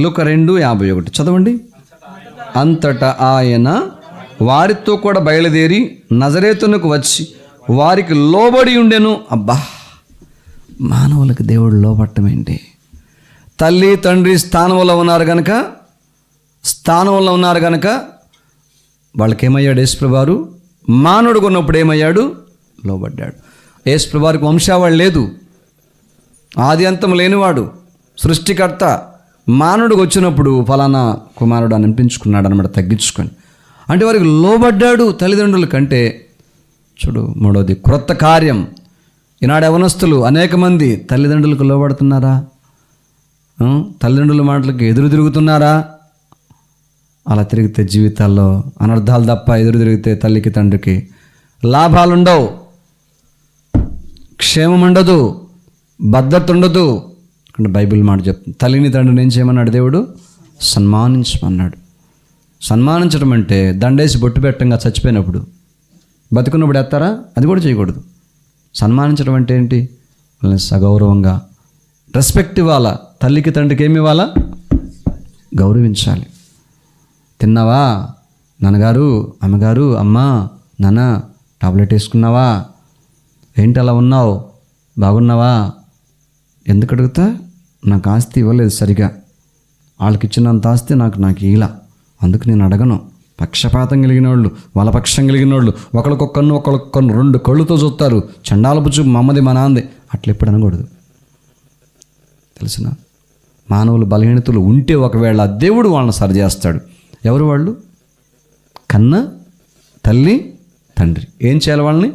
లూకా 2:51 చదవండి. అంతటా ఆయన వారితో కూడా బయలుదేరి నజరేతునకు వచ్చి వారికి లోబడి ఉండెను. అబ్బా, మానవులకు దేవుడు లోబట్టం ఏంటి? తల్లి తండ్రి స్థానంలో ఉన్నారు కనుక వాళ్ళకేమయ్యాడు? యేసుప్రభువారు మానవుడుగా ఉన్నప్పుడు ఏమయ్యాడు? లోబడ్డాడు. యేసుప్రభువారికి వంశావళి లేదు, ఆది అంతం లేనివాడు, సృష్టికర్త. మానవుడికి వచ్చినప్పుడు ఫలానా కుమారుడు అని అనిపించుకున్నాడు అనమాట, తగ్గించుకొని. అంటే వారికి లోబడ్డాడు తల్లిదండ్రుల కంటే. చూడు, మూడవది క్రొత్త కార్యం. ఈనాడు యవనస్తులు అనేక మంది తల్లిదండ్రులకు లోబడుతున్నారా? తల్లిదండ్రుల మాటలకు ఎదురు తిరుగుతున్నారా? అలా తిరిగితే జీవితాల్లో అనర్థాలు తప్ప. ఎదురు తిరిగితే తల్లికి తండ్రికి లాభాలుండవు, క్షేమం ఉండదు, భద్రత ఉండదు. అంటే బైబిల్ మాట చెప్తుంది, తల్లిని తండ్రిని ఏం చేయమన్నాడు దేవుడు? సన్మానించమన్నాడు. సన్మానించడం అంటే దండేసి బొట్టు పెట్టంగా చచ్చిపోయినప్పుడు. బతుకున్నప్పుడు ఎత్తారా? అది కూడా చేయకూడదు. సన్మానించడం అంటే ఏంటి? వాళ్ళని సగౌరవంగా రెస్పెక్ట్ ఇవ్వాలా. తల్లికి తండ్రికి ఏమి ఇవ్వాలా? గౌరవించాలి. తిన్నావా నాన్నగారు, అమ్మగారు, అమ్మ, నాన్న టాబ్లెట్ వేసుకున్నావా? ఏంటి అలా ఉన్నావు? బాగున్నావా? ఎందుకు అడుగుతా? నాకు ఆస్తి ఇవ్వలేదు సరిగా, వాళ్ళకి ఇచ్చినంత ఆస్తి నాకు ఇలా, అందుకు నేను అడగను. పక్షపాతం కలిగిన వాళ్ళు, వాళ్ళ పక్షం కలిగిన వాళ్ళు ఒకళ్ళకొక్కను 2 కళ్ళుతో చూస్తారు. చండాలపు చూపు మమ్మది మా నాంది, అట్లా ఎప్పుడు అనకూడదు. తెలిసిన మానవులు బలహీనతలు ఉంటే ఒకవేళ దేవుడు వాళ్ళని సరిచేస్తాడు. ఎవరు వాళ్ళు? కన్న తల్లి తండ్రి. ఏం చేయాలి? వాళ్ళని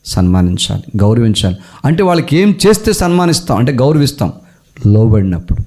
సన్మానించాలి, గౌరవించాలి. అంటే వాళ్ళకి ఏం చేస్తే సన్మానిస్తాం అంటే గౌరవిస్తాం? లోబడినప్పుడు.